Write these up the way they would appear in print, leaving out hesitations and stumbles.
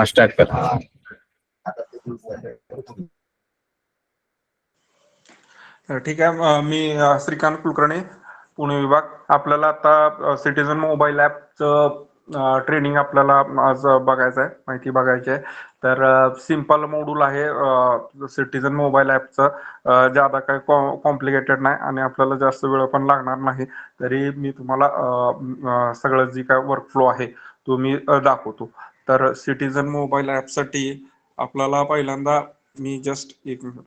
Start कर. ठीक आहे. मी श्रीकांत कुलकर्णी, पुणे विभाग. आपल्याला आता सिटीझन मोबाईल ॲपचं ट्रेनिंग आपल्याला आज बघायचं आहे, माहिती बघायची आहे. तर सिंपल मॉड्यूल आहे सिटीझन मोबाईल ॲपचं. ज्यादा काही कॉम्प्लिकेटेड नाही आणि आपल्याला जास्त वेळ पण लागणार नाही. तरी मी तुम्हाला सगळं जी काय वर्कफ्लो आहे तो मी दाखवतो. तर सिटीझन मोबाईल ॲपसाठी आपल्याला पहिल्यांदा मी जस्ट एक मिनिट.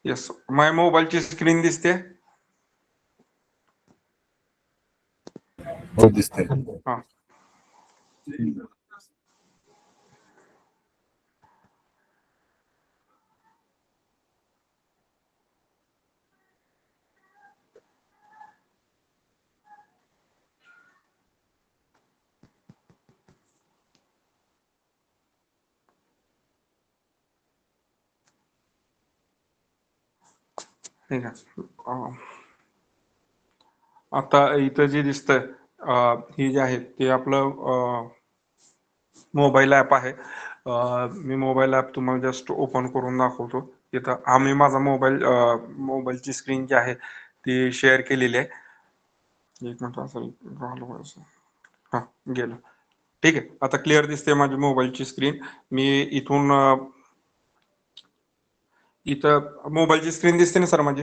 येस, माझ्या मोबाईलची स्क्रीन दिसते. हो दिसते. हा, ठीक आहे. आता इथं जे दिसतंय हे जे आहे ते आपलं मोबाईल ॲप आहे. मी मोबाईल ॲप तुम्हाला जस्ट ओपन करून दाखवतो. इथं आम्ही माझा मोबाईलची स्क्रीन जी आहे ती शेअर केलेली आहे. एक मिनिट असेल हा, गेलं. ठीक आहे, आता क्लिअर दिसते माझी मोबाईलची स्क्रीन. मी इथून इथं मोबाईलची स्क्रीन दिसते ना सर माझी?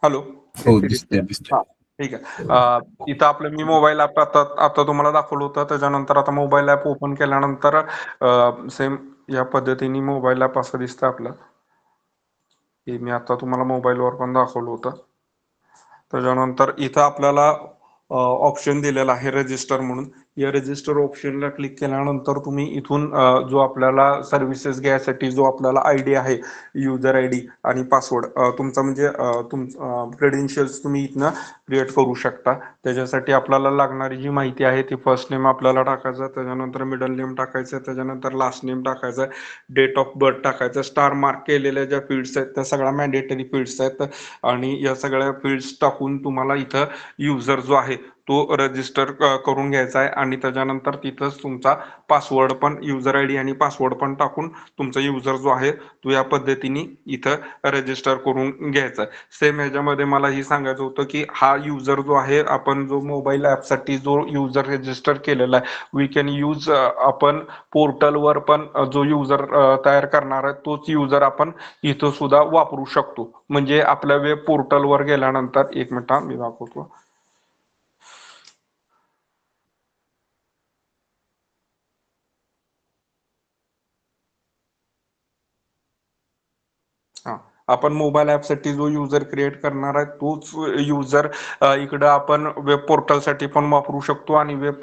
हॅलो. हो दिसते दिसते. हा, ठीक आहे. इथं आपलं मी मोबाईल ॲप आता तुम्हाला दाखवलं होतं. त्याच्यानंतर आता मोबाईल ॲप ओपन केल्यानंतर सेम या पद्धतीने मोबाईल ॲप असं दिसतं आपलं. हे मी आता तुम्हाला मोबाईलवर पण दाखवलं होतं. त्याच्यानंतर इथं आपल्याला ऑप्शन दिलेला आहे रजिस्टर म्हणून. या रजिस्टर ऑप्शनला क्लिक केल्यानंतर तुम्ही इथून जो आपल्याला सर्व्हिसेस घ्यायसाठी जो आपल्याला आयडी आहे, युजर आयडी आणि पासवर्ड तुमचा म्हणजे क्रेडेन्शियल्स तुम्ही इथनं क्रिएट करू शकता. त्याच्यासाठी आपल्याला लागणारी जी माहिती आहे ती फर्स्ट नेम आपल्याला टाकायचं, त्याच्यानंतर मिडल नेम टाकायचं, त्याच्यानंतर लास्ट नेम टाकायचं, डेट ऑफ बर्थ टाकायचं, स्टार मार्क केलेल्या ज्या फील्ड्स आहेत त्या सगळ्या मॅन्डेटरी फील्ड्स आहेत. आणि या सगळ्या फील्ड्स टाकून तुम्हाला इथं युजर जो आहे तो रजिस्टर करून घ्यायचा आहे. आणि त्याच्यानंतर तिथंच तुमचा पासवर्ड पण, युजर आयडी आणि पासवर्ड पण टाकून तुमचा युजर जो आहे तो या पद्धतीने इथं रजिस्टर करून घ्यायचा आहे. सेम ह्याच्यामध्ये मला ही सांगायचं होतं की हा युजर जो आहे, आपण जो मोबाईल ॲपसाठी जो युजर रजिस्टर केलेला आहे, वी कॅन यूज आपण पोर्टलवर पण जो युजर तयार करणार आहे तोच युजर आपण इथं सुद्धा वापरू शकतो. म्हणजे आपल्या वेब पोर्टलवर गेल्यानंतर, एक मिनिट मी दाखवतो. हा, आपण मोबाईल ॲपसाठी जो युजर क्रिएट करणार आहे तोच युजर इकडं आपण वेब पोर्टलसाठी पण वापरू शकतो. आणि वेब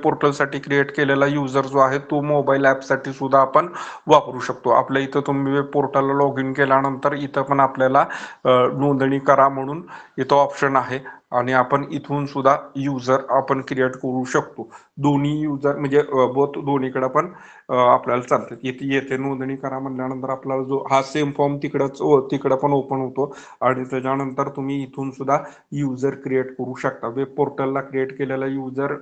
पोर्टलसाठी क्रिएट केलेला युजर जो आहे तो मोबाईल ॲपसाठी सुद्धा आपण वापरू शकतो. आपल्या इथं तुम्ही वेब पोर्टलला लॉग इन केल्यानंतर इथं पण आपल्याला नोंदणी करा म्हणून इथं ऑप्शन आहे. आणि आपण इथून सुद्धा युजर आपण क्रिएट करू शकतो. दोन्ही युजर म्हणजे बोथ दोन्हीकडे पण आपल्याला चालतं. येथे नोंदणी करा म्हणल्यानंतर आपल्याला जो हा सेम फॉर्म तिकडं पण ओपन होतो. आणि त्याच्यानंतर तुम्ही इथून सुद्धा युजर क्रिएट करू शकता. वेब पोर्टलला क्रिएट केलेला युजर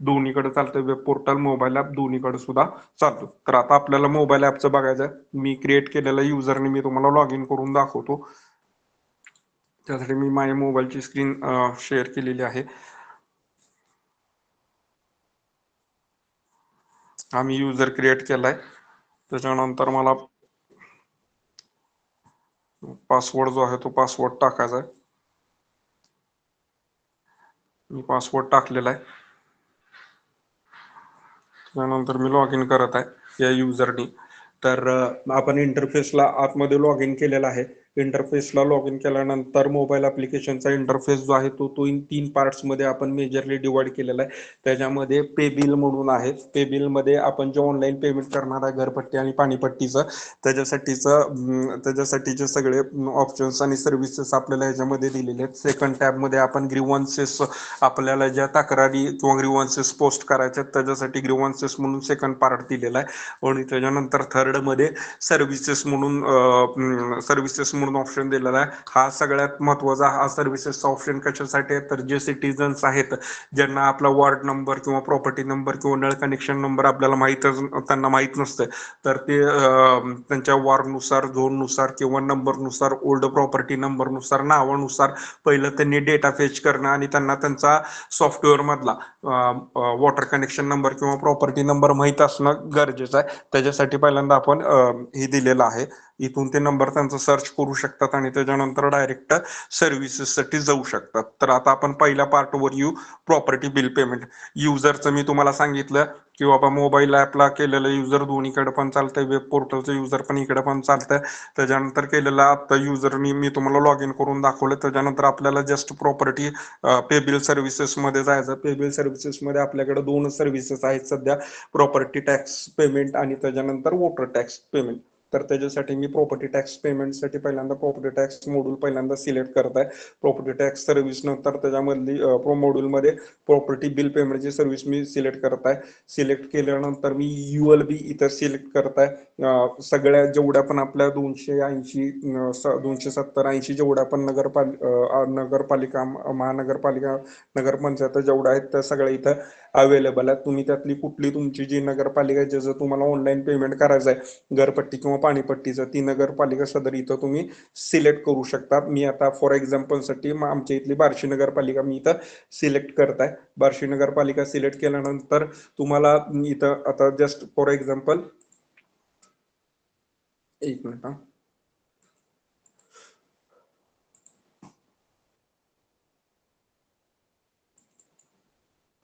दोन्हीकडे चालतं. वेब पोर्टल, मोबाईल ॲप दोन्हीकडे सुद्धा चालतो. तर आता आपल्याला मोबाईल ॲपचं बघायचं आहे. मी क्रिएट केलेल्या युजरने मी तुम्हाला लॉग इन करून दाखवतो. त्यासाठी मी माझ्या मोबाईलची स्क्रीन शेअर केलेली आहे. आम्ही युजर क्रिएट केलाय. त्याच्यानंतर मला पासवर्ड जो आहे तो पासवर्ड टाकायचा आहे. मी पासवर्ड टाकलेला आहे. त्यानंतर मी लॉग इन करत आहे या युजरनी. तर आपण इंटरफेसला आतमध्ये लॉग इन केलेला आहे. इंटरफेसला लॉग इन केल्यानंतर मोबाईल ऍप्लिकेशनचा इंटरफेस जो आहे तो 3 पार्ट्समध्ये आपण मेजरली डिवाइड केलेला आहे. त्याच्यामध्ये पे बिल म्हणून आहे. पे बिल मध्ये आपण जे ऑनलाईन पेमेंट करणार आहे घरपट्टी आणि पाणीपट्टीचं त्याच्यासाठीचे सगळे ऑप्शन्स आणि सर्व्हिसेस आपल्याला याच्यामध्ये दिलेले आहेत. सेकंड टॅबमध्ये आपण ग्रीव्हन्सेस, आपल्याला ज्या तक्रारी किंवा ग्रीव्हन्सेस पोस्ट करायच्या त्याच्यासाठी ग्रीव्हन्सेस म्हणून सेकंड पार्ट दिलेला आहे. आणि त्याच्यानंतर थर्ड मध्ये सर्व्हिसेस म्हणून ऑप्शन दिलेला आहे. हा सगळ्यात महत्वाचा हा सर्व्हिसेसचा ऑप्शन कशासाठी आहे तर जे सिटीजन्स आहेत ज्यांना आपला वॉर्ड नंबर किंवा प्रॉपर्टी नंबर किंवा नळ कनेक्शन नंबर आपल्याला त्यांना माहीत नसतं, तर ते त्यांच्या वॉर्डनुसार, झोननुसार किंवा नंबरनुसार, ओल्ड प्रॉपर्टी नंबरनुसार, नावानुसार पहिलं त्यांनी डेटा फेच करणं आणि त्यांना त्यांचा सॉफ्टवेअर मधला वॉटर कनेक्शन नंबर किंवा प्रॉपर्टी नंबर माहीत असणं गरजेचं आहे. त्याच्यासाठी पहिल्यांदा आपण हे दिलेलं आहे. इथून ते नंबर त्यांचा सर्च करू शकतात आणि त्याच्यानंतर डायरेक्ट सर्व्हिसेससाठी जाऊ शकतात. तर आता आपण पहिल्या पार्टवर येऊ, प्रॉपर्टी बिल पेमेंट. युजरचं मी तुम्हाला सांगितलं की बाबा मोबाईल ऍपला केलेलं युजर दोन्हीकडे पण चालतंय, वेब पोर्टलचं युजर पण इकडे पण चालतंय. त्याच्यानंतर केलेलं आता युजरनी मी तुम्हाला लॉग इन करून दाखवलं. त्याच्यानंतर आपल्याला जस्ट प्रॉपर्टी पे बिल सर्व्हिसेस मध्ये जायचं. पे बिल सर्व्हिसेस मध्ये आपल्याकडे 2 सर्व्हिसेस आहेत सध्या, प्रॉपर्टी टॅक्स पेमेंट आणि त्याच्यानंतर वॉटर टॅक्स पेमेंट. तर त्याच्यासाठी मी प्रॉपर्टी टॅक्स पेमेंटसाठी पहिल्यांदा प्रॉपर्टी टॅक्स मॉड्यूल पहिल्यांदा सिलेक्ट करत आहे. प्रॉपर्टी टॅक्स सर्व्हिस नंतर त्याच्यामधली प्रो मॉड्यूलमध्ये प्रॉपर्टी बिल पेमेंटची सर्व्हिस मी सिलेक्ट करत आहे. सिलेक्ट केल्यानंतर मी ULB इथं सिलेक्ट करत आहे. सगळ्या जेवढ्या पण आपल्या 280 270-80 जेवढ्या पण नगरपालिका, महानगरपालिका, नगरपंचायत जेवढ्या आहेत त्या सगळ्या इथं अवेलेबल आहेत. तुम्ही त्यातली कुठली तुमची जी नगरपालिका ज्याचं तुम्हाला ऑनलाईन पेमेंट करायचं आहे घरपट्टी किंवा पाणीपट्टीचं, ती नगरपालिका सदर इथं तुम्ही सिलेक्ट करू शकता. मी आता फॉर एक्झाम्पलसाठी आमच्या इथली बार्शी नगरपालिका मी इथं सिलेक्ट करत आहे. बार्शी नगरपालिका सिलेक्ट केल्यानंतर तुम्हाला इथं आता जस्ट फॉर एक्झाम्पल, एक मिनिट,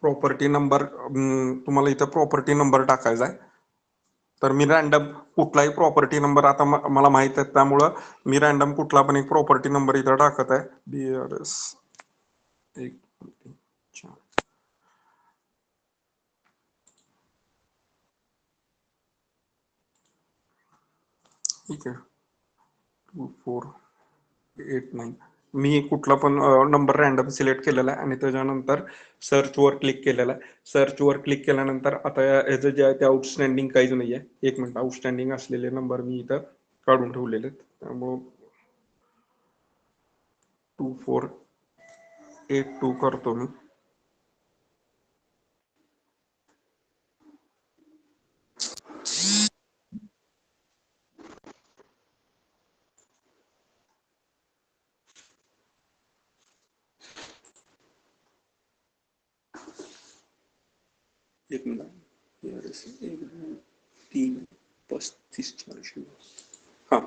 प्रॉपर्टी नंबर, तुम्हाला इथं प्रॉपर्टी नंबर टाकायचा आहे. तर मी रॅन्डम कुठलाही प्रॉपर्टी नंबर आता मला माहित आहे त्यामुळं मी रॅन्डम कुठला पण एक प्रॉपर्टी नंबर इथं टाकत आहे. BRS 1, ठीक आहे, 2489. मी कुठला पण नंबर रॅन्डम सिलेक्ट केलेला आहे आणि त्याच्यानंतर सर्च वर क्लिक केलेला आहे. सर्च वर क्लिक केल्यानंतर आता याचं जे आहे ते आउटस्टँडिंग काहीच नाही आहे. एक मिनिट, आउटस्टँडिंग असलेले नंबर मी इथं काढून ठेवलेले आहेत. त्यामुळं 2482 करतो मी. एक मिनिट, 1, 2, 3, 35, 40. हा,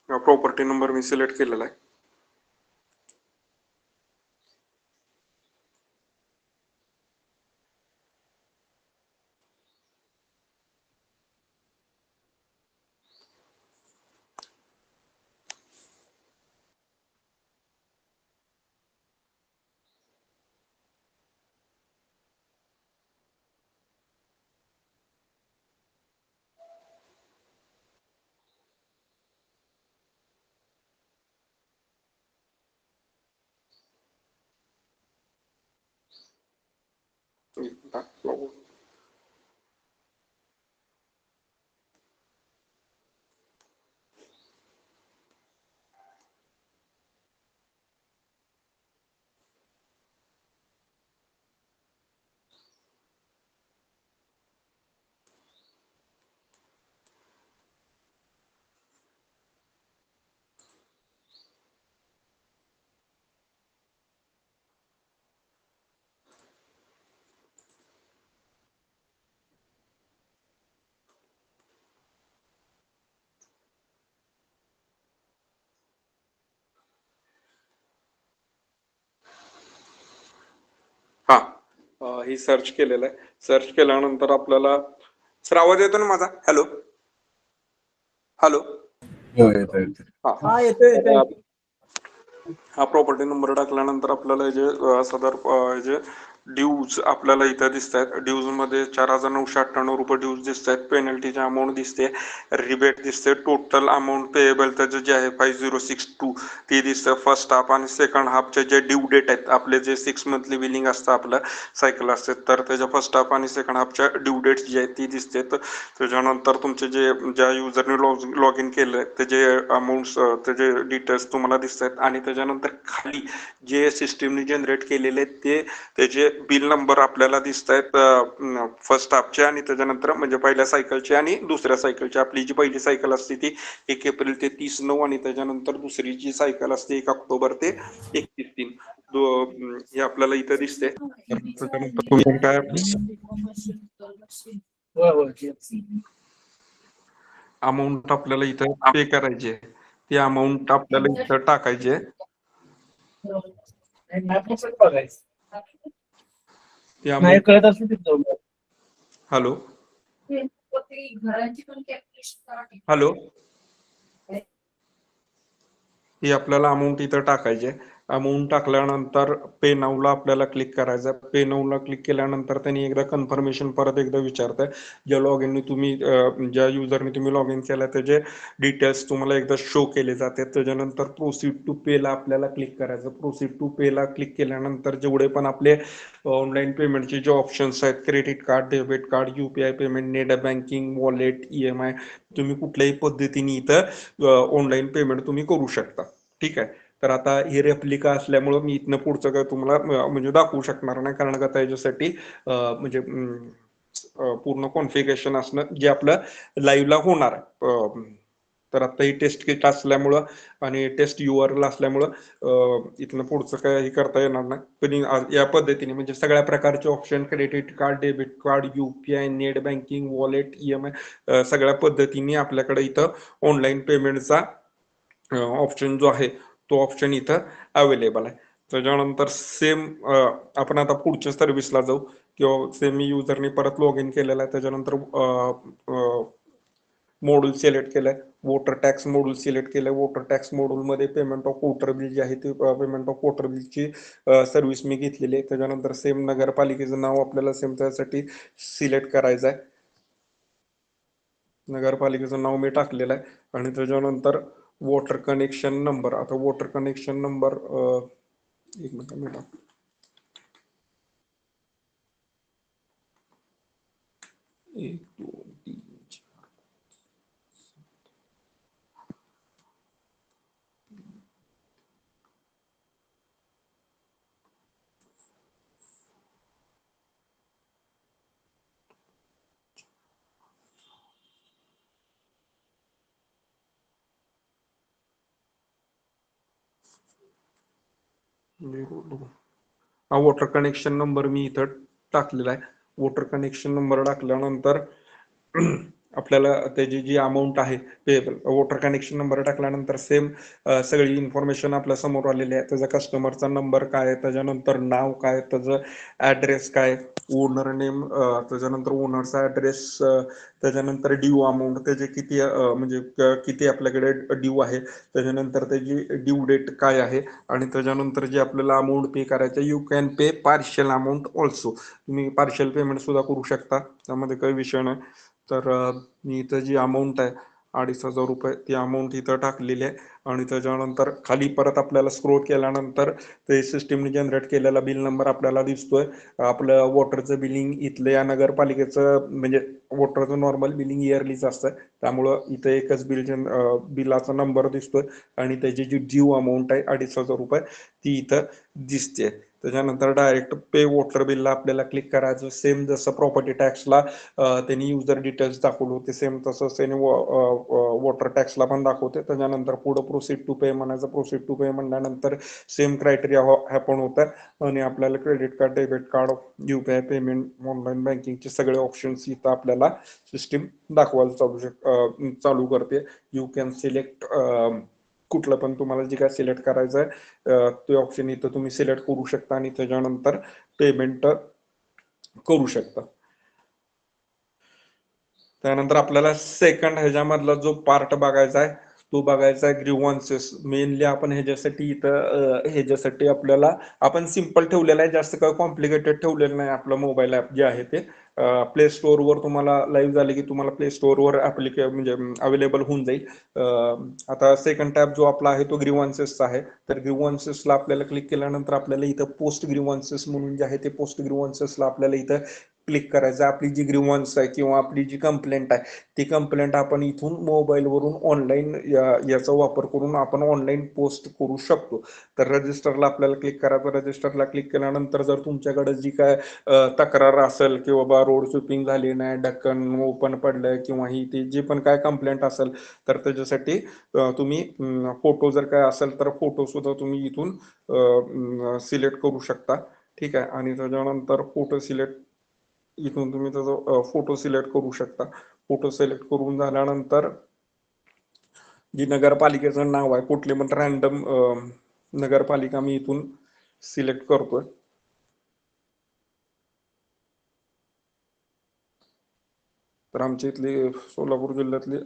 प्रॉपर्टी नंबर मी सिलेक्ट केलेला आहे. ही सर्च केलेलं आहे. सर्च केल्यानंतर आपल्याला सर आवाज येतो ना माझा? Hello hello. हो येतो येतो. हा हा येतोय येतोय. हा प्रॉपर्टी नंबर टाकल्यानंतर आपल्याला जे सदर जे ड्यूज आपल्याला इथं दिसत आहेत. ड्यूज मध्ये 4,998 रुपये ड्यूज दिसत आहेत. पेनल्टीची अमाऊंट दिसते, रिबेट दिसते, टोटल अमाऊंट पेएबल त्याचं जे आहे 5062 ती दिसतं. फर्स्ट हाफ आणि सेकंड हाफचे जे ड्यू डेट आहेत आपले, जे 6 मंथली बिलिंग असतं आपलं सायकल असते, तर त्याच्या फर्स्ट हाफ आणि सेकंड हाफच्या ड्यू डेट्स जी आहेत ती दिसते. त्याच्यानंतर तुमचे जे ज्या युजरने लॉग इन केलं त्याचे अमाऊंट्स, त्याचे डिटेल्स तुम्हाला दिसत आहेत. आणि त्याच्यानंतर खाली जे सिस्टीमने जनरेट केलेले आहेत ते त्याचे बिल नंबर आपल्याला दिसत आहेत फर्स्ट हाफचे आणि त्याच्यानंतर म्हणजे पहिल्या सायकलचे आणि दुसऱ्या सायकलचे. आपली जी पहिली सायकल असते ती 1 एप्रिल ते 30/9 आणि त्याच्यानंतर दुसरी जी सायकल असते 1 ऑक्टोबर ते 31/3 हे आपल्याला इथं दिसते. तर त्याच्यानंतर तुम्ही काय होय होय. अमाऊंट आपल्याला इथं पे करायची आहे, ती अमाऊंट आपल्याला इथं टाकायची आहे. बघायचं ती नाही अमाऊंट कळत असेल तिथं जाऊन. हॅलो हॅलो ही आपल्याला अमाऊंट इथं टाकायची आहे. अमाऊंट टाकल्यानंतर पे नाऊला आपल्याला क्लिक करायचं. पे नाऊला क्लिक केल्यानंतर त्यांनी एकदा कन्फर्मेशन परत एकदा विचारतंय. ज्या लॉग इनने तुम्ही ज्या युजरने तुम्ही लॉग इन केला त्याचे डिटेल्स तुम्हाला एकदा शो केले जाते. त्याच्यानंतर प्रोसीड टू पेला आपल्याला क्लिक करायचं. प्रोसीड टू पेला क्लिक केल्यानंतर जेवढे पण आपले ऑनलाईन पेमेंटचे जे ऑप्शन्स आहेत, credit card, debit card, UPI payment, net banking, wallet, EMI, तुम्ही कुठल्याही पद्धतीने इथं ऑनलाईन पेमेंट तुम्ही करू शकता. ठीक आहे. तर आता हे रेप्लिका असल्यामुळं मी इथनं पुढचं काय तुम्हाला म्हणजे दाखवू शकणार नाही, कारण का त्याच्यासाठी म्हणजे पूर्ण कॉन्फिगरेशन असणं जे आपलं लाईव्हला होणार आहे. तर आता ही टेस्ट किट असल्यामुळं आणि टेस्ट URL असल्यामुळं इथनं पुढचं काय हे करता येणार नाही. पण या पद्धतीने म्हणजे सगळ्या प्रकारचे option, credit card, debit card, UPI, net banking, wallet, EMI सगळ्या पद्धतीने आपल्याकडे इथं ऑनलाईन पेमेंटचा ऑप्शन जो आहे तो ऑप्शन इथं अवेलेबल आहे. त्याच्यानंतर सेम आपण आता पुढच्या सर्व्हिसला जाऊ, किंवा सेम युजरने परत लॉग इन केलेला आहे. त्याच्यानंतर मॉड्यूल सिलेक्ट केलंय, वोटर टॅक्स मॉड्यूल सिलेक्ट केलंय. वोटर टॅक्स मॉड्यूलमध्ये पेमेंट ऑफ वोटर बिल जी आहे ती पेमेंट ऑफ वोटर बिलची सर्व्हिस मी घेतलेली आहे. त्याच्यानंतर सेम नगरपालिकेचं नाव आपल्याला सेम त्यासाठी सिलेक्ट करायचं आहे. नगरपालिकेचं नाव मी टाकलेलं आहे. आणि त्याच्यानंतर वॉटर कनेक्शन नंबर, आता वॉटर कनेक्शन नंबर एक मिनिट मी टाक 1 2 3 हा वॉटर कनेक्शन नंबर मी इथं टाकलेला आहे. वॉटर कनेक्शन नंबर टाकल्यानंतर आपल्याला त्याची जी अमाऊंट आहे पेबल, वॉटर कनेक्शन नंबर टाकल्यानंतर सेम सगळी इन्फॉर्मेशन आपल्या समोर आलेली आहे. त्याचा कस्टमरचा नंबर काय आहे, त्याच्यानंतर नाव काय, त्याचं ॲड्रेस काय, ओनर नेम, त्याच्यानंतर ओनरचा ॲड्रेस, त्याच्यानंतर ड्यू अमाऊंट, त्याचे किती म्हणजे किती आपल्याकडे ड्यू आहे, त्याच्यानंतर त्याची ड्यू डेट काय आहे, आणि त्याच्यानंतर जे आपल्याला अमाऊंट पे करायचं, you can pay partial amount also, तुम्ही पार्शियल पेमेंट सुद्धा करू शकता, त्यामध्ये काही विषय नाही. तर मी इथं जी अमाऊंट आहे 2,500 रुपये ती अमाऊंट इथं टाकलेली आहे. आणि त्याच्यानंतर खाली परत आपल्याला स्क्रोल केल्यानंतर ते सिस्टीमने जनरेट केलेला बिल नंबर आपल्याला दिसतोय. आपलं वॉटरचं बिलिंग इथलं या नगरपालिकेचं म्हणजे वॉटरचं नॉर्मल बिलिंग इयरलीच असतं, त्यामुळं इथं एकच बिलाचा नंबर दिसतोय आणि त्याची जी ड्यू अमाऊंट आहे 2,500 रुपये ती इथं दिसते. त्याच्यानंतर डायरेक्ट पे वॉटर बिलला आपल्याला क्लिक करायचं. सेम जसं प्रॉपर्टी टॅक्सला त्यांनी युजर डिटेल्स दाखवले होते, सेम तसंच त्यांनी वॉटर टॅक्सला पण दाखवते. त्याच्यानंतर पुढं प्रोसीड टू पे म्हणायचं. प्रोसीड टू पे म्हणल्यानंतर सेम क्रायटेरिया हॅपन होतं आणि आपल्याला credit card, debit card, UPI payment, online बँकिंगचे सगळे ऑप्शन्स इथं आपल्याला सिस्टीम दाखवायला चालू करते. यू कॅन सिलेक्ट कुठलं पण तुम्हाला जे काय सिलेक्ट करायचं आहे ते ऑप्शन इथं तुम्ही सिलेक्ट करू शकता आणि त्याच्यानंतर पेमेंट करू शकता. त्यानंतर आपल्याला सेकंड ह्याच्यामधला जो पार्ट बघायचा आहे तो बघायचा आहे ग्रीव्हन्सेस. मेनली आपण ह्याच्यासाठी इथं ह्याच्यासाठी आपल्याला आपण सिम्पल ठेवलेलं आहे, जास्त काही कॉम्प्लिकेटेड ठेवलेलं नाही. आपलं मोबाईल ऍप जे आहे ते प्ले स्टोअरवर तुम्हाला लाईव्ह झाले की तुम्हाला प्ले स्टोअरवर म्हणजे अवेलेबल होऊन जाईल. आता सेकंड टॅब जो आपला आहे तो ग्रीव्हन्सेसचा आहे. तर ग्रीव्हन्सेसला आपल्याला क्लिक केल्यानंतर आपल्याला इथं पोस्ट ग्रीव्हन्सेस म्हणून जे आहे ते पोस्ट ग्रीव्हन्सेसला आपल्याला इथं क्लिक करायचं. आपली जी ग्रीव्हन्स आहे किंवा आपली जी कंप्लेंट आहे ती कंप्लेंट आपण इथून मोबाईलवरून ऑनलाईन याचा वापर करून आपण ऑनलाईन पोस्ट करू शकतो. तर रजिस्टरला आपल्याला क्लिक करायचं. रजिस्टरला क्लिक केल्यानंतर जर तुमच्याकडे जी काय तक्रार असेल की बाबा रोड स्वीपिंग झाली नाही, ढक्कन ओपन पडलंय किंवा ही ती जी पण काय कंप्लेंट असेल तर त्याच्यासाठी तुम्ही फोटो जर काय असेल तर फोटो सुद्धा तुम्ही इथून सिलेक्ट करू शकता. ठीक आहे. आणि त्याच्यानंतर फोटो सिलेक्ट इथून तुम्ही त्याचा फोटो सिलेक्ट करू शकता. फोटो सिलेक्ट करून झाल्यानंतर जी नगरपालिकेचं नाव आहे कुठली पण रॅन्डम नगरपालिका मी इथून सिलेक्ट करतोय. तर आमच्या इथली सोलापूर जिल्ह्यातली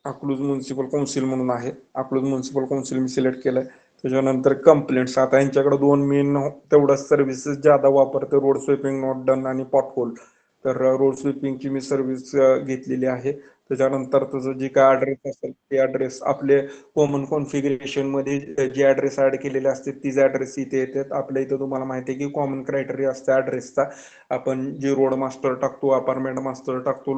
अकलूज म्युन्सिपल कौन्सिल म्हणून आहे. अकलूज म्युन्सिपल कौन्सिल मी सिलेक्ट केलंय. त्याच्यानंतर कंप्लेंट्स. आता यांच्याकडे दोन मेन तेवढ्याच सर्व्हिसेस ज्यादा वापरते, रोड स्वीपिंग नॉट डन आणि पॉटहोल. तर रोड स्वीपिंगची मी सर्व्हिस घेतलेली आहे. त्याच्यानंतर तुझं जे काय ऍड्रेस असेल ते ऍड्रेस आपले कॉमन कॉन्फिगरेशन मध्ये जे ऍड्रेस ऍड केलेले असते तीच ऍड्रेस इथे येतात. आपल्या इथं तुम्हाला माहिती आहे की कॉमन क्रायटेरिया असते ऍड्रेसचा. आपण जे रोड मास्टर टाकतो, अपार्टमेंट मास्टर टाकतो,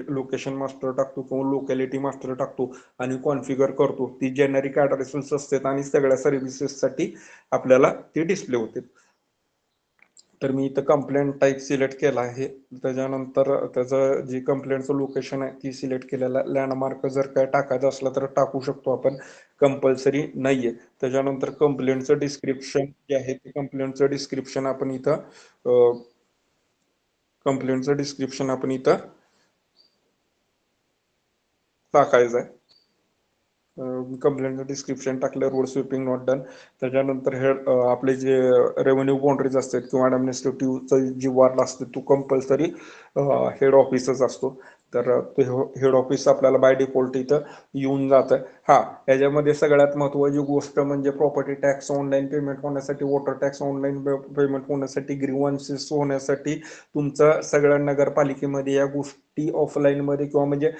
लोकेशन मास्टर टाकतो किंवा लोकॅलिटी मास्टर टाकतो आणि कॉन्फिगर करतो, ती जेनेरिक ऍड्रेसेस असतात आणि सगळ्या सर्व्हिसेससाठी आपल्याला ते डिस्प्ले होते. तर मी इथं कंप्लेंट टाईप सिलेक्ट केला आहे. त्याच्यानंतर त्याचं जी कंप्लेंटचं लोकेशन आहे ती सिलेक्ट केलेला. लँडमार्क जर काय टाकायचं असलं तर टाकू शकतो आपण, कंपल्सरी नाहीये. त्याच्यानंतर कंप्लेंटचं डिस्क्रिप्शन जे आहे ते कंप्लेंटचं डिस्क्रिप्शन आपण इथं कंप्लेंटचं डिस्क्रिप्शन आपण इथं टाकायचं आहे. कंप्लेंटचं डिस्क्रिप्शन टाकलं, रोड स्वीपिंग नॉट डन. त्याच्यानंतर हे आपले जे रेव्हेन्यू बाउंड्रीज असतात किंवा ॲडमिनिस्ट्रेटिव्हचा जी वार्ड असते तो कंपल्सरी हेड ऑफिसच असतो. तर ते हेड ऑफिस आपल्याला बाय डिफॉल्ट इथं येऊन जातं. हा, याच्यामध्ये सगळ्यात महत्वाची गोष्ट म्हणजे प्रॉपर्टी टॅक्स ऑनलाईन पेमेंट होण्यासाठी, वॉटर टॅक्स ऑनलाईन पेमेंट होण्यासाठी, ग्रीव्हन्सेस होण्यासाठी तुमचं सगळ्या नगरपालिकेमध्ये या गोष्टी ऑफलाईन मध्ये किंवा म्हणजे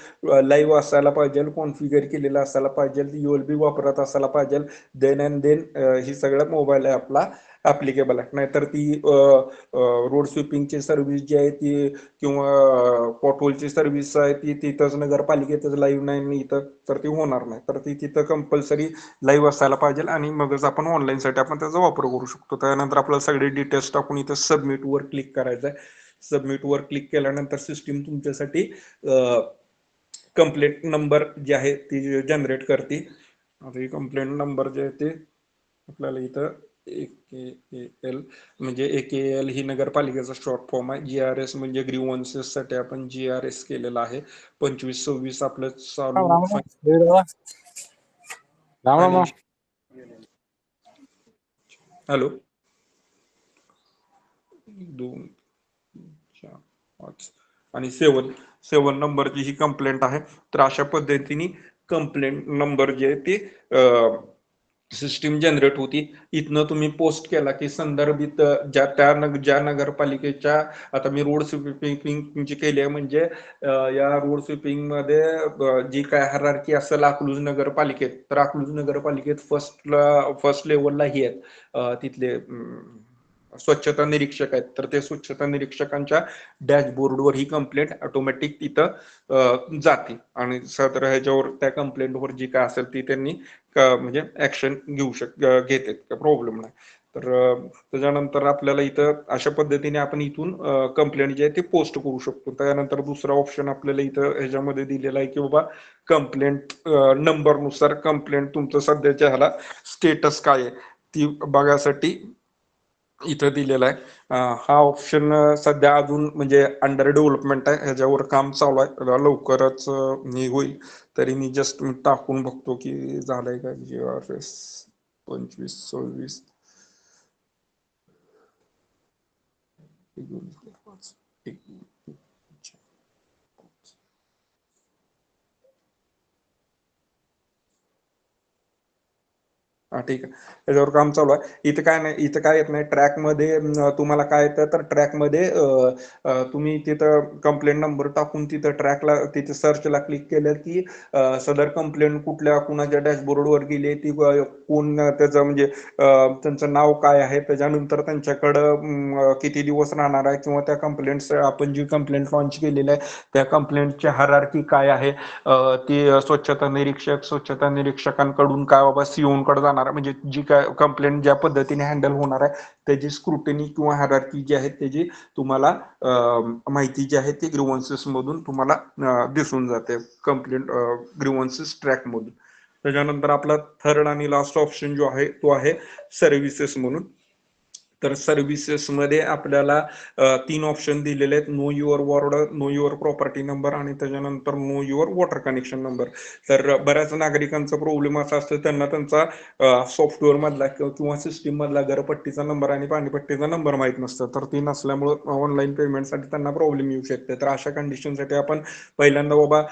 लाईव्ह असायला पाहिजे, कॉन्फिगर केलेला असायला पाहिजे, यूएलबी वापरत असायला पाहिजे. देन अँड देन ही सगळ्या मोबाईल ॲपला ऍप्लिकेबल आहे. नाहीतर ती रोड स्वीपिंगची सर्व्हिस जी आहे ती किंवा पॉटहोलची सर्व्हिस आहे ती तिथंच नगरपालिकेतच लाईव्ह नाही इथं तर ती होणार नाही. तर ती तिथं कंपल्सरी लाईव्ह असायला पाहिजे आणि मगच आपण ऑनलाईनसाठी आपण त्याचा वापर करू शकतो. त्यानंतर आपल्याला सगळे डिटेल्स टाकून इथं सबमिटवर क्लिक करायचं आहे. सबमिटवर क्लिक केल्यानंतर सिस्टीम तुमच्यासाठी कंप्लेंट नंबर जे आहे ती जनरेट करते. आता ही कंप्लेंट नंबर जे आहे ते आपल्याला इथं AKAL म्हणजे AKAL ही नगरपालिकेचा शॉर्ट फॉर्म आहे. GRS म्हणजे ग्रीव्हन्सेस साठी आपण GRS केलेला आहे. 2526 आपलं चालू हॅलो 2 4 5 आणि 7 नंबरची ही कंप्लेंट आहे. तर अशा पद्धतीने कंप्लेंट नंबर जे आहे ते सिस्टीम जनरेट होती. इथनं तुम्ही पोस्ट केला की संदर्भित ज्या नगरपालिकेच्या, आता मी रोड स्वीपिंग केली आहे म्हणजे या रोड स्वीपिंग मध्ये जी काय हायरार्की असेल अकलूज नगरपालिकेत, तर अकलूज नगरपालिकेत फर्स्ट लेवलला ही आहेत तिथले स्वच्छता निरीक्षक आहेत. तर ते स्वच्छता निरीक्षकांच्या डॅशबोर्डवर ही कंप्लेंट ऑटोमॅटिक तिथं जाते आणि सदर ह्याच्यावर त्या कंप्लेंटवर जी काय असेल ती त्यांनी म्हणजे ऍक्शन घेतात, प्रॉब्लेम नाही. तर त्याच्यानंतर आपल्याला इथं अशा पद्धतीने आपण इथून कंप्लेंट जे आहे ते पोस्ट करू शकतो. त्यानंतर दुसरा ऑप्शन आपल्याला इथं ह्याच्यामध्ये दिलेला आहे की बाबा कंप्लेंट नंबरनुसार कंप्लेंट तुमचं सध्याच्या ह्याला स्टेटस काय आहे ती बघायसाठी इथं दिलेला आहे. हा ऑप्शन सध्या अजून म्हणजे अंडर डेव्हलपमेंट आहे, ह्याच्यावर काम चालू आहे. लवकरच हे होईल. तरी मी जस्ट टाकून बघतो की झालंय का. GRS 2526 हा ठीक आहे, त्याच्यावर काम चालू आहे. इथं काय नाही, इथं काय येत नाही ट्रॅकमध्ये. तुम्हाला काय येतं तर ट्रॅकमध्ये तुम्ही तिथं कंप्लेंट नंबर टाकून तिथं ट्रॅकला तिथे सर्चला क्लिक केलं की सदर कंप्लेंट कुठल्या कुणाच्या डॅशबोर्डवर गेली ती कोण त्याचं म्हणजे त्यांचं नाव काय आहे, त्याच्यानंतर त्यांच्याकडं किती दिवस राहणार आहे, किंवा त्या कंप्लेंट्स आपण जी कंप्लेंट लॉन्च केलेली आहे त्या कंप्लेंटची हायरार्की काय आहे, ती स्वच्छता निरीक्षकांकडून काय बाबा सीओन कडे जाणार आहे, म्हणजे जी काय कंप्लेंट ज्या पद्धतीने हँडल होणार आहे त्याची स्क्रुटिनी किंवा हायरार्की जी आहे त्याची तुम्हाला माहिती जी आहे ती ग्रीव्हन्सेस मधून तुम्हाला दिसून जाते, कंप्लेंट ग्रीव्हन्सेस ट्रॅक मधून. त्याच्यानंतर आपला थर्ड आणि लास्ट ऑप्शन जो आहे तो आहे सर्व्हिसेस म्हणून. तर सर्व्हिसेसमध्ये आपल्याला 3 ऑप्शन दिलेले आहेत: know your ward, know your property number आणि त्याच्यानंतर know your water connection number. तर बऱ्याच नागरिकांचा प्रॉब्लेम असा असतो, त्यांना त्यांचा सॉफ्टवेअर मधला किंवा सिस्टीम मधला घरपट्टीचा नंबर आणि पाणीपट्टीचा नंबर माहीत नसतं. तर ती नसल्यामुळं ऑनलाईन पेमेंटसाठी त्यांना प्रॉब्लेम येऊ शकते. तर अशा कंडिशनसाठी आपण पहिल्यांदा बाबा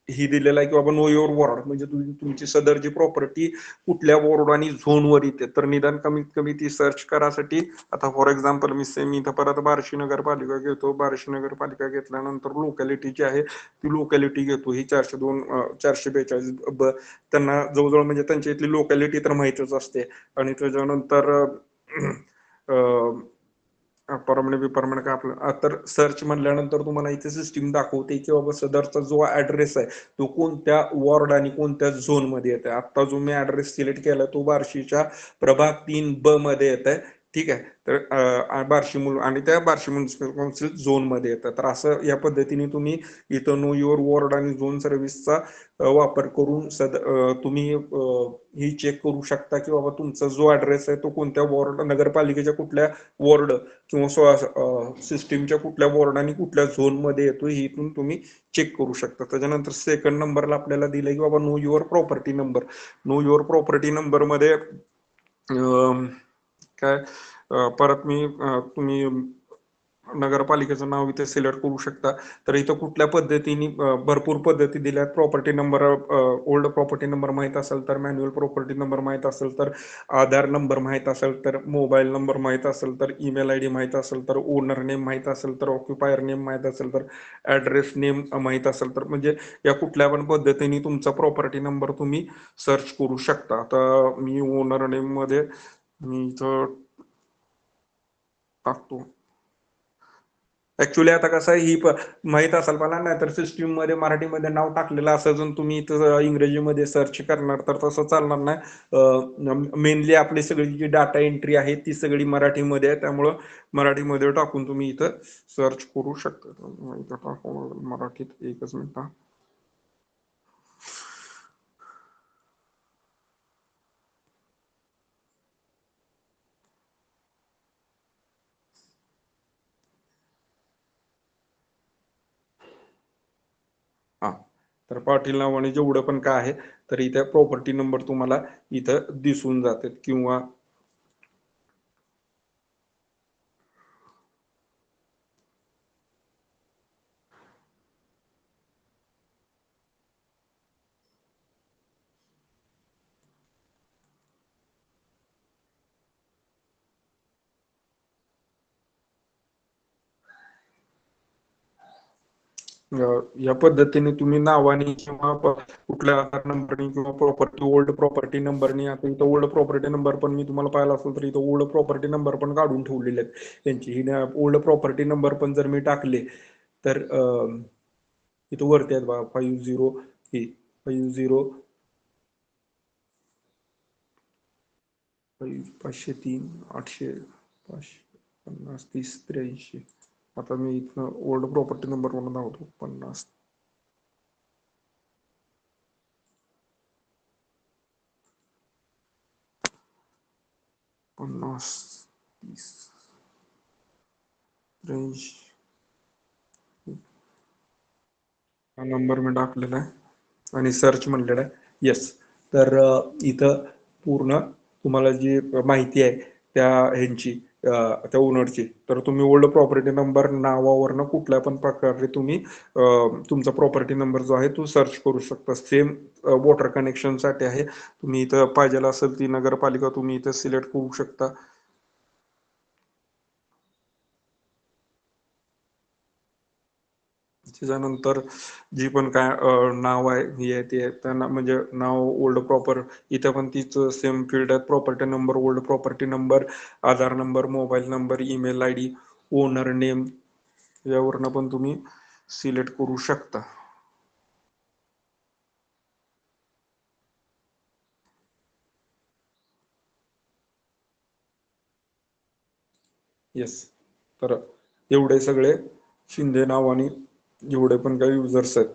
ही दिलेला आहे की बाबा नो युअर वॉर्ड, म्हणजे तुमची सदर जी प्रॉपर्टी कुठल्या वॉर्ड आणि झोनवर येते, तर निदान कमीत कमी ती सर्च करासाठी. आता फॉर एक्झाम्पल मी इथं परत बार्शी नगरपालिका घेतो. बार्शी नगरपालिका घेतल्यानंतर लोकॅलिटी जी आहे ती लोकॅलिटी घेतो. ही 402 442 त्यांना जवळजवळ म्हणजे त्यांच्या इथली लोकॅलिटी तर माहितच असते. आणि त्याच्यानंतर परमनंट बिपरमनंट काय आपलं तर सर्च म्हणल्यानंतर तुम्हाला इथे सिस्टीम दाखवते की बाबा सदरचा जो ऍड्रेस आहे तो कोणत्या वॉर्ड आणि कोणत्या झोन मध्ये येत आहे. आता जो मी ऍड्रेस सिलेक्ट केला तो बार्शीच्या प्रभाग 3B मध्ये येत आहे. ठीक आहे, तर बार्शी म्युनिसिपल काउन्सिल झोन मध्ये येतं. तर असं या पद्धतीने तुम्ही इथं नो युअर वॉर्ड आणि झोन सर्व्हिसचा वापर करून तुम्ही ही चेक करू शकता की बाबा तुमचा जो ऍड्रेस आहे तो कोणत्या वॉर्ड, नगरपालिकेच्या कुठल्या वॉर्ड किंवा सिस्टीमच्या कुठल्या वॉर्ड आणि कुठल्या झोन मध्ये येतो, ही इथून तुम्ही चेक करू शकता. त्याच्यानंतर सेकंड नंबरला आपल्याला दिलंय की बाबा know your property number. Know your property number मध्ये काय परत तुम्ही नगरपालिकेचं नाव इथे सिलेक्ट करू शकता. तर इथं कुठल्या पद्धतीने भरपूर पद्धती दिल्या आहेत. Property number, old property number माहित असेल तर, मॅन्युअल प्रॉपर्टी नंबर माहित असेल तर, आधार नंबर माहित असेल तर, मोबाईल नंबर माहित असेल तर, ईमेल आयडी माहित असेल तर, ओनर नेम माहित असेल तर, ऑक्युपायर नेम माहित असेल तर, ऍड्रेस नेम माहित असेल तर, म्हणजे या कुठल्या पण पद्धतीने तुमचा प्रॉपर्टी नंबर तुम्ही सर्च करू शकता. आता मी ओनर नेम मध्ये मी इथं टाकतो. ऍक्च्युली आता कसं आहे, माहित असेल मला, नाही तर सिस्टीम मध्ये मराठीमध्ये नाव टाकलेलं असं तुम्ही इथं इंग्रजीमध्ये सर्च करणार तर तसं चालणार नाही. मेनली आपली सगळी जी डाटा एंट्री आहे ती सगळी मराठीमध्ये आहे, त्यामुळं मराठीमध्ये टाकून तुम्ही इथं सर्च करू शकता. इथं टाकून मराठीत, एकच मिनिट. हा, तर पाटील नावाने जेवढं पण काय आहे तर इथे प्रॉपर्टी नंबर तुम्हाला इथं दिसून जातात. किंवा या पद्धतीने तुम्ही नावाने किंवा कुठल्या आधार नंबरनी किंवा ओल्ड प्रॉपर्टी नंबरनी, आता इथं ओल्ड प्रॉपर्टी नंबर पण मी तुम्हाला पाहिला असेल तर इथं ओल्ड प्रॉपर्टी नंबर पण काढून ठेवलेले आहेत त्यांची. ही ओल्ड प्रॉपर्टी नंबर पण जर मी टाकले तर इथं वरती आहेत बघा 50 503 800 550 30 83. आता मी इथं ओल्ड प्रॉपर्टी नंबर म्हणून धावतो 50 50 रेंज हा नंबर मी टाकलेला आहे आणि सर्च म्हणलेला आहे. येस. तर इथं पूर्ण तुम्हाला जी माहिती आहे त्या ह्यांची त्या ओनरची, तर तुम्ही ओल्ड प्रॉपर्टी नंबर नावावरनं कुठल्या पण प्रकारे तुम्ही तुमचा प्रॉपर्टी नंबर जो आहे तो सर्च करू शकता. सेम वॉटर कनेक्शनसाठी आहे. तुम्ही इथं पाहिजे असेल ती नगरपालिका तुम्ही इथं सिलेक्ट करू शकता. त्याच्यानंतर जी पण काय नाव आहे हे आहे ते आहे, त्यांना म्हणजे नाव ओल्ड प्रॉपर इथं पण तीच सेम फील्ड आहे. Property number, old property number, Aadhaar number, mobile number, email I डी, ओनर नेम यावरनं पण तुम्ही सिलेक्ट करू शकता. येस. तर एवढे सगळे शिंदे नावाने जेवढे पण काही युजर्स आहेत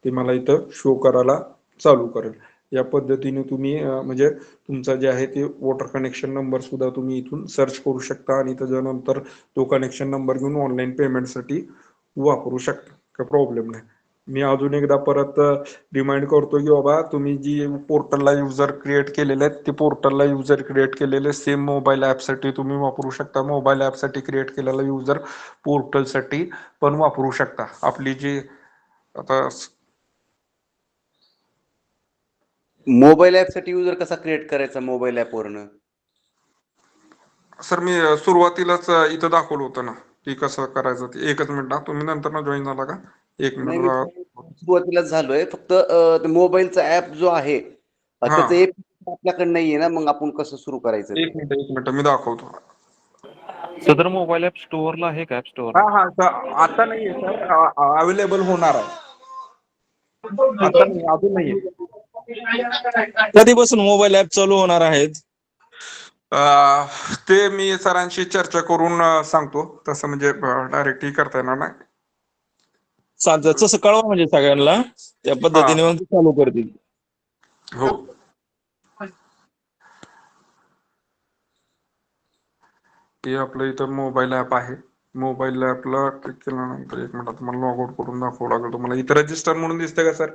ते मला इथं शो करायला चालू करेल. या पद्धतीने तुम्ही म्हणजे तुमचा जे आहे ते वॉटर कनेक्शन नंबर सुद्धा तुम्ही इथून सर्च करू शकता आणि त्याच्यानंतर तो कनेक्शन नंबर घेऊन ऑनलाईन पेमेंटसाठी वापरू शकता. काही प्रॉब्लेम नाही. मी अजून एकदा परत रिमाइंड करतो की बाबा तुम्ही जी पोर्टलला युजर क्रिएट केलेले आहेत ते पोर्टलला युजर क्रिएट केलेले सेम मोबाईल ॲपसाठी तुम्ही वापरू शकता. मोबाईल ॲपसाठी क्रिएट केलेला युजर पोर्टलसाठी पण वापरू शकता. आपली जी आता मोबाईल ॲपसाठी युजर कसा क्रिएट करायचा मोबाईल ॲपवरनं? सर मी सुरुवातीलाच इथं दाखवलं होतं ना की कसं करायचं ते. एकच मिनिट तुम्ही नंतर ना जॉईन झाला का? एक नाही, मी मिनिट. सुरुवातीलाच झालोय. फक्त मोबाईलचा ॲप जो आहे हा, त्याचं एक आपल्याकडे नाहीये ना, मग आपण कसं सुरू करायचं ते? एक मिनिट मी दाखवतो. सदर मोबाईल ऍप स्टोअरला आहे का? ऍप हा स्टोअरला? हा सर, आता नाहीये सर, अवेलेबल होणार आहे. आता नाही, अजून नाहीये. कधीपासून मोबाईल ऍप चालू होणार आहेत? ते मी सरांशी चर्चा करून सांगतो. तसं म्हणजे डायरेक्ट ही करता येणार नाही. चालतं, तसं कळवा म्हणजे सगळ्यांना, त्या पद्धतीने हा, मग ते चालू करतील. हो. हे आपलं इथं मोबाईल ॲप आहे. मोबाईल ॲपला क्लिक केल्यानंतर एक मिनिट तुम्हाला लॉग आउट करून दाखवावं लागेल तुम्हाला. इथं रजिस्टर म्हणून दिसतंय का सर?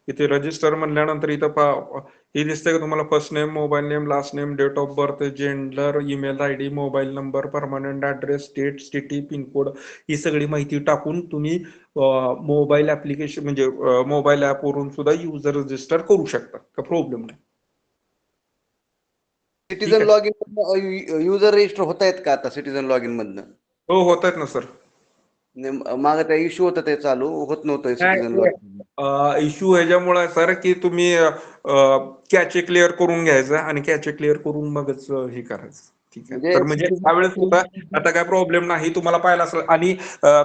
इथे रजिस्टर म्हणल्यानंतर इथं हे दिसतंय का तुम्हाला? First name, mobile name, last name, date of birth, gender, email I D, mobile number, permanent address, state, city, pincode ही सगळी माहिती टाकून तुम्ही मोबाईल ॲप्लिकेशन म्हणजे मोबाईल ॲपवरून सुद्धा युजर रजिस्टर करू शकता. का प्रॉब्लेम नाही. ठीक सिटीजन आहे. लॉग इन युजर रजिस्टर होत आहेत का आता सिटीजन लॉग इन मधनं? हो, होत आहेत ना सर. मागे त्या इश्यू होता ते चालू होत नव्हतं सिटीजन लॉग इन. इश्यू ह्याच्यामुळे सर की तुम्ही कॅचे क्लिअर करून घ्यायचं आणि कॅचे क्लिअर करून मगच हे करायचं. ठीक आहे. तर म्हणजे त्यावेळेस होता, आता काय प्रॉब्लेम नाही. तुम्हाला पाहिला असेल आणि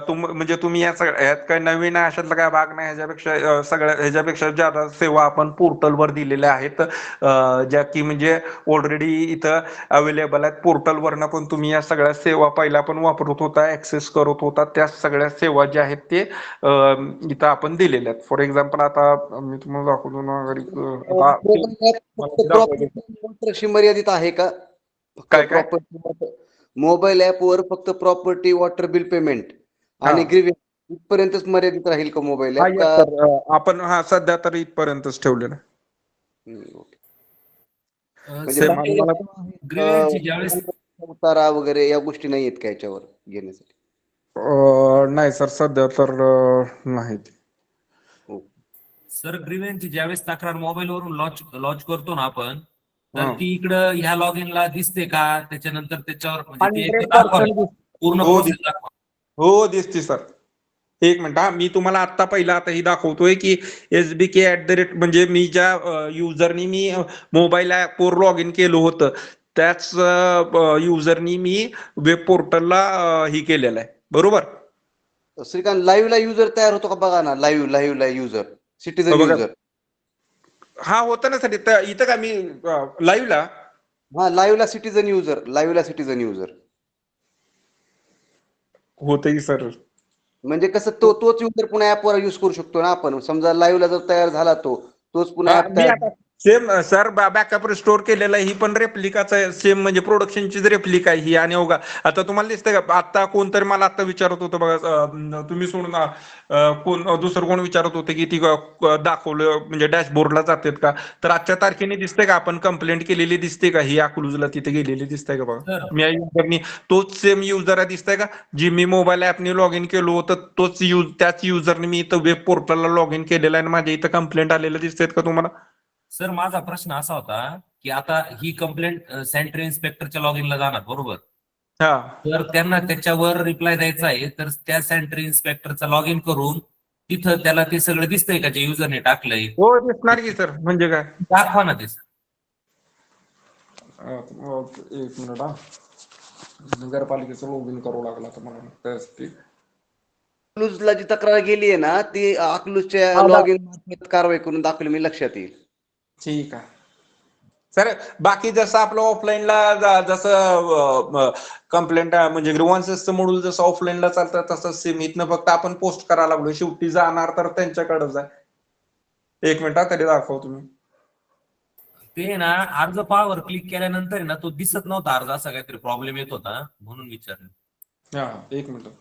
म्हणजे तुम्ही या सगळ्या ह्यात काय नवीन आहे अशातला काय भाग नाही. ह्याच्यापेक्षा सगळ्या ह्याच्यापेक्षा ज्यादा सेवा आपण पोर्टलवर दिलेल्या आहेत, ज्या की म्हणजे ऑलरेडी इथं अवेलेबल आहेत. पोर्टलवरनं पण तुम्ही या सगळ्या सेवा पहिला पण वापरत होता, ऍक्सेस करत होता. त्या सगळ्या सेवा ज्या आहेत ते इथं आपण दिलेल्या आहेत. फॉर एक्झाम्पल आता मी तुम्हाला दाखवतो ना प्रॉपर्टी मर्यादित आहे का? फक्त काय काय प्रॉपर्टी मोबाईल ऍप वर फक्त प्रॉपर्टी, वॉटर बिल पेमेंट आणि ग्रीवियन्स इथपर्यंतच मर्यादित राहील का मोबाईल हा ऍप येस का? सर, आपण सध्या तर इथपर्यंतच ठेवलेलं आहे. म्हणजे सेम आणि मला उतारा वगैरे या गोष्टी नाही आहेत का याच्यावर घेण्यासाठी? नाही सर, सध्या तर नाही. सर ग्रीव्हन्सची ज्यावेळेस तक्रार मोबाईल वरून लॉन्च करतो ना आपण, तर हा. ती इकडं ह्या लॉग इनला दिसते का? त्याच्यानंतर त्याच्यावर म्हणजे ते 100% पूर्ण हो, प्रोसेस दाखवा. हो दिसते सर. एक मिनिट मी तुम्हाला आता पहिला आता ही दाखवतोय की SBK@ म्हणजे मी ज्या युजरनी मी मोबाईल ॲपवर लॉग इन केलं होतं त्याच युजरनी मी वेब पोर्टलला ही केलेलं आहे. बरोबर? श्रीकांत, लाईव्हला युजर तयार होतो का बघा ना. लाईव्हला युजर, सिटीजन बघा, युजर. हा होतं ना सर. इथं का मी लाईव्हला हा, लाईव्हला सिटीजन युजर होतंय सर. म्हणजे कसं तोच युजर पुन्हा ऍपवर युज करू शकतो ना आपण. समजा लाईव्हला जर तयार झाला तोच पुन्हा ऍप मी तयार. आता सेम सर बॅकअप रिस्टोअर केलेला आहे, ही पण रेप्लिकाच आहे सेम, म्हणजे प्रोडक्शनचीच रेप्लिका आहे ही. आणि अवघा आता तुम्हाला दिसतंय का, आता कोणतरी मला आता विचारत होतं बघा, तुम्ही सोडून कोण दुसरं कोण विचारत होते की ती दाखवलं म्हणजे डॅशबोर्डला जातात का, तर आजच्या तारखेने दिसतंय का आपण कंप्लेंट केलेली दिसते का ही अकलूजला तिथे गेलेली दिसतंय का बघा. सर मी या युजरनी तोच सेम युजर दिसतंय का, जी मी मोबाईल ऍपने लॉग इन केलो होतं तोच त्याच युजरने मी इथं वेब पोर्टलला लॉग इन केलेलं आहे आणि माझ्या इथं कंप्लेंट आलेलं दिसतात का तुम्हाला? सर माझा प्रश्न असा होता की आता ही कंप्लेंट सेंट्रल इन्स्पेक्टरच्या लॉग इनला जाणार बरोबर, हा तर त्यांना त्याच्यावर रिप्लाय द्यायचा आहे, तर त्या सेंट्रल इन्स्पेक्टरचा लॉग इन करून तिथं त्याला ते सगळं दिसतंय का जे युजरने टाकलंय, हो दिसणार की सर, म्हणजे काय. दाखवा ना ते सर. एक मिनिट हा, नगरपालिकेचं लॉग इन करावं लागलं आता मला त्यासाठी. अकलूजला जी तक्रार गेली आहे ना ती अकलूजच्या लॉग इन मार्फत कारवाई करून दाखवली मी लक्षात येईल. ठीक आहे सर. बाकी जसं आपलं ऑफलाईनला जसं कंप्लेंट म्हणजे ग्रीव्हन्सेसचं मॉड्यूल जसं ऑफलाईनला चालतं तसं सेम इथनं फक्त आपण पोस्ट करायला लागलो, शेवटी जाणार तर त्यांच्याकडेच आहे. एक मिनिट तरी दाखव तुम्ही. ते ना अर्ज पाहावर क्लिक केल्यानंतर आहे ना तो दिसत नव्हता अर्ज, असा काहीतरी प्रॉब्लेम येत होता म्हणून विचारलं. हा एक मिनिट.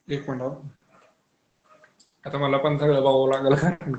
एक मिनिट हा. आता मला पण सगळं बघावं लागेल.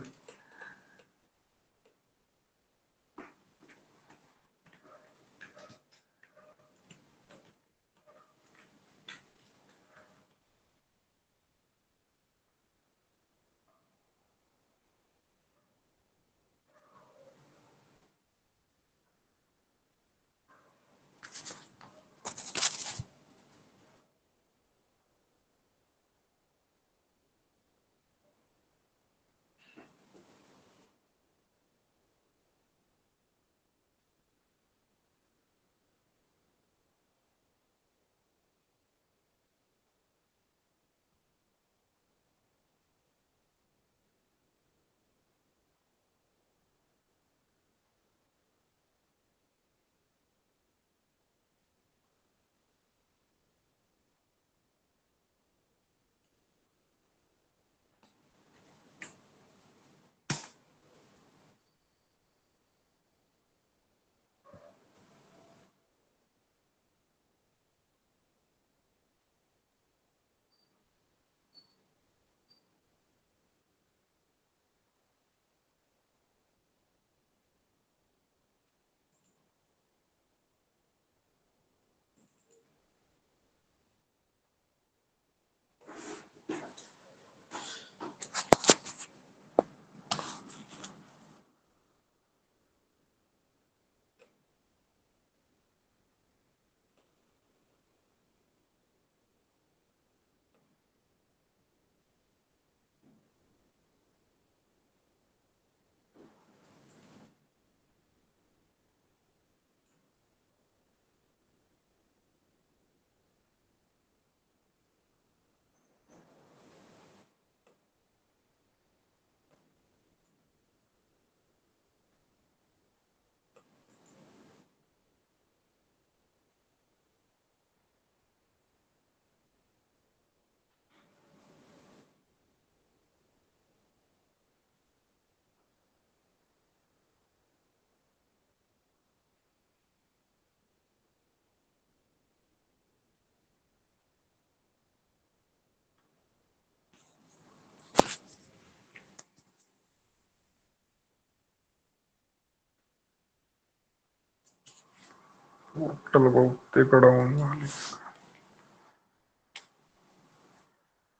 पोर्टल बहुतेक डाऊन झाले.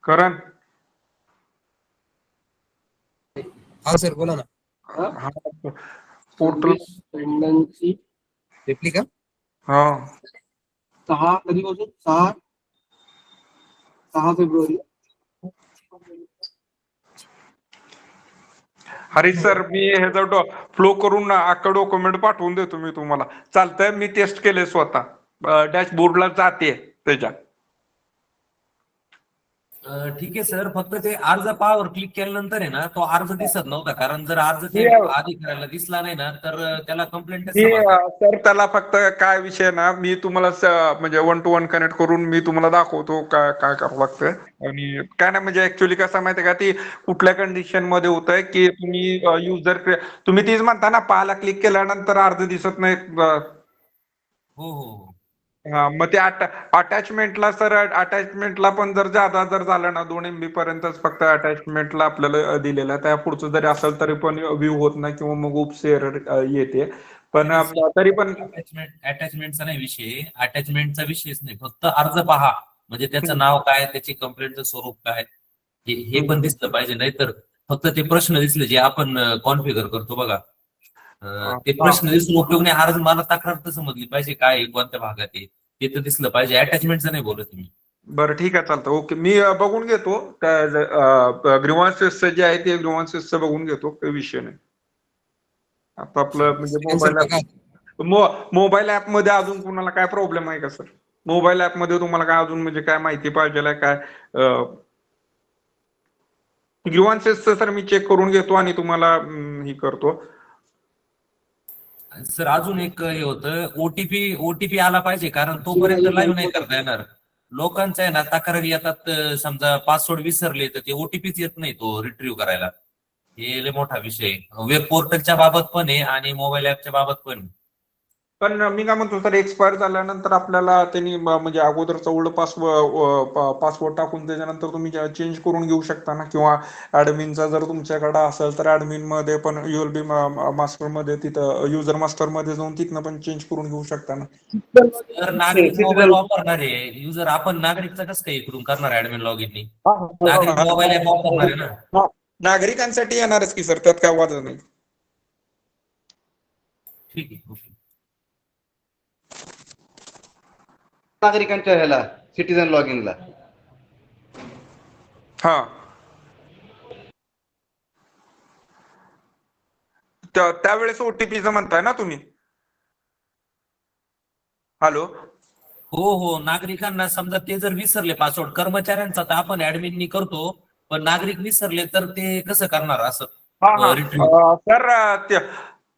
करण हा सर बोला ना. हा पोर्टल प्रेग्नन्सी रेप्लिका हा 6 कधीपासून 6 फेब्रुवारी. हरीश सर मी ह्याचा फ्लो करून अख्खा डॉक्युमेंट पाठवून देतो मी तुम्हाला. चालतंय, मी टेस्ट केले स्वतः, डॅशबोर्डला जाते त्याच्या. ठीक आहे सर, फक्त ते अर्ज पाहावर क्लिक केल्यानंतर आहे ना तो अर्ज दिसत नव्हता, कारण जर अर्ज ते आधी करायला दिसला नाही ना तर त्याला कंप्लेंट सर त्याला फक्त काय विषय ना, मी तुम्हाला म्हणजे 1 to 1 कनेक्ट करून मी तुम्हाला दाखवतो काय काय करावं लागतं. आणि काय नाही म्हणजे ऍक्च्युअली कसं माहितीये का, ती कुठल्या कंडिशन मध्ये होत आहे की तुम्ही युजर तुम्ही तीच म्हणता ना, पाहायला क्लिक केल्यानंतर अर्ज दिसत नाही. हो हो. हा मग ते अटॅचमेंटला सर, अटॅचमेंटला पण जर जादा जर झालं ना 2 MB पर्यंतच फक्त अटॅचमेंटला आपल्याला दिलेलं आहे. त्या पुढचं जरी असेल तरी पण व्ह्यू होत नाही किंवा मग उप्स एरर येते. पण तरी पण अटॅचमेंटचा नाही विषय, अटॅचमेंटचा विषयच नाही, फक्त अर्ज पहा म्हणजे त्याचं नाव काय, त्याची कंप्लेंटचं स्वरूप काय हे पण दिसलं पाहिजे. नाही तर फक्त ते प्रश्न दिसले जे आपण कॉन्फिगर करतो बघा, ते प्रश्न दिसून उपयोग नाही. अर्ज मला तक्रार तर समजली पाहिजे काय कोणत्या भागात आहे ते तर दिसलं पाहिजे. अटॅचमेंटचं नाही बोलत तुम्ही. बरं ठीक आहे, चालतं, ओके. मी बघून घेतो ग्रीव्हन्सेस जे आहे ते ग्रीव्हन्सेस बघून घेतो, काही विषय नाही. आता आपलं म्हणजे मोबाईल ऍप मध्ये अजून कुणाला काय प्रॉब्लेम आहे का सर? मोबाईल ऍप मध्ये तुम्हाला काय अजून म्हणजे काय माहिती पाहिजे काय? ग्रीव्हन्सेस सर मी चेक करून घेतो आणि तुम्हाला हे करतो. सर अजून एक हे होतं, ओटीपी आला पाहिजे, कारण तोपर्यंत लाईव्ह नाही करता येणार. लोकांचं आहे ना तक्रारी येतात, समजा पासवर्ड विसरले तर ते ओटीपीच येत नाही तो रिट्रीव्ह करायला. हे लय मोठा विषय वेब पोर्टलच्या बाबत पण आहे आणि मोबाईल ऍपच्या बाबत पण. पण मी काय म्हणतो सर, एक्सपायर झाल्यानंतर आपल्याला त्यांनी म्हणजे अगोदरचा ओल्ड पासवर्ड टाकून त्याच्यानंतर तुम्ही चेंज करून घेऊ शकता ना, किंवा ऍडमिनचा जर तुमच्याकडे असेल तर ऍडमिन मध्ये पण युएलबी मास्टर मध्ये तिथं युजर मास्टर मध्ये जाऊन तिथनं पण चेंज करून घेऊ शकता ना. तर नागरिक मोबाईल वापरणार आहे युजर, आपण नागरिकचा कसं काय इकडून करणार ऍडमिन लॉग इन? नागरिक मोबाईल ऍप वापरणार आहे ना. नागरिकांसाठी येणारच की सर, त्यात काय वाद नाही. ठीक आहे, ओके. नागरिकांच्या ह्याला सिटीजन लॉग इनला हा त्यावेळेस ओटीपीचं म्हणताय ना तुम्ही? हॅलो. हो हो, नागरिकांना समजा ते जर विसरले पासवर्ड, कर्मचाऱ्यांचा तर आपण ऍडमिननी करतो, पण नागरिक विसरले तर ते कसं करणार असं? सर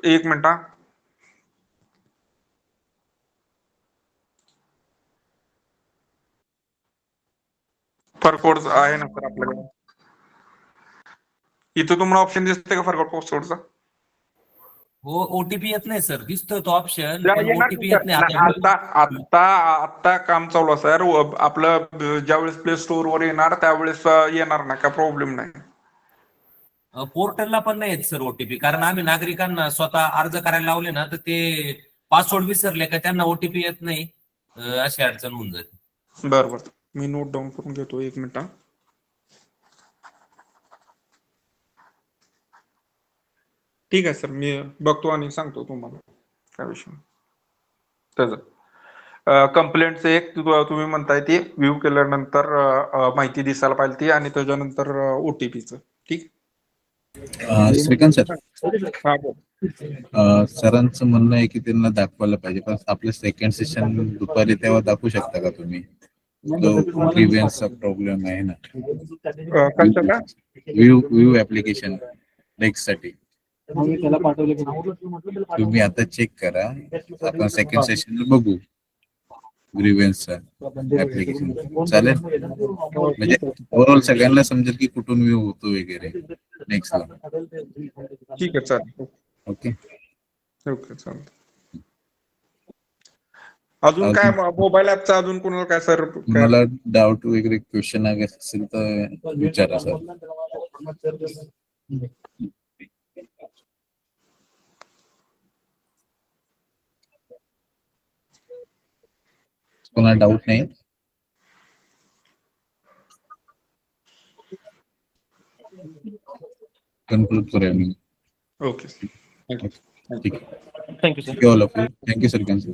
एक मिनिट, फरकोड आहे ना सर आपल्याकडे. इथं तुम्हाला ऑप्शन दिसते का फरकोड पासवर्डचा? हो, ओटीपी येत नाही सर, दिसतोय तो ऑप्शन पण ओटीपी येत नाही. आता काम चालू आहे सर आपलं, ज्यावेळेस प्ले स्टोअर वर येणार त्यावेळेस येणार ना, काय प्रॉब्लेम नाही. पोर्टलला पण नाही येत सर ओटीपी, कारण आम्ही नागरिकांना स्वतः अर्ज करायला लावले ना तर ते पासवर्ड विसरले का त्यांना ओटीपी येत नाही, अशी अडचण होऊन जाते. बरोबर, मी नोट डाऊन करून घेतो, एक मिनिट. ठीक आहे सर, मी बघतो आणि सांगतो तुम्हाला काय विषय त्याचं. कंप्लेंटचं एक तुम्ही म्हणताय ती व्ह्यू केल्यानंतर माहिती दिसायला पाहिजे ती, आणि त्याच्यानंतर ओटीपीचं. ठीक. श्रीकांत सर, हा बोल. सरांचं म्हणणं आहे की त्यांना दाखवायला पाहिजे, पण आपलं सेकंड सेशन दुपारी तेव्हा दाखवू शकता का तुम्ही? जो ग्रीव्हन्सचा प्रॉब्लेम आहे ना, कशाचा? व्ह्यू ऍप्लिकेशन नेक्स्ट साठी त्याला पाठवले तुम्ही आता चेक करा, आपण सेकंड सेशन बघू ग्रीव्हन्सचा ऍप्लिकेशन. चालेल म्हणजे ओव्हरऑल सगळ्यांना समजेल की कुठून व्ह्यू होतो वगैरे नेक्स्टला. ठीक आहे, चालेल. ओके ओके, चालेल. अजून काय मोबाईल ऍपचा अजून कोणाला काय सर तुम्हाला डाऊट वगैरे क्वेश्चन असेल तर विचारा सर. कोणाला डाऊट नाही? कन्क्लूड करूया मी. ओके ठीक आहे. Thank you sir. Thank you all of you. Thank you sir.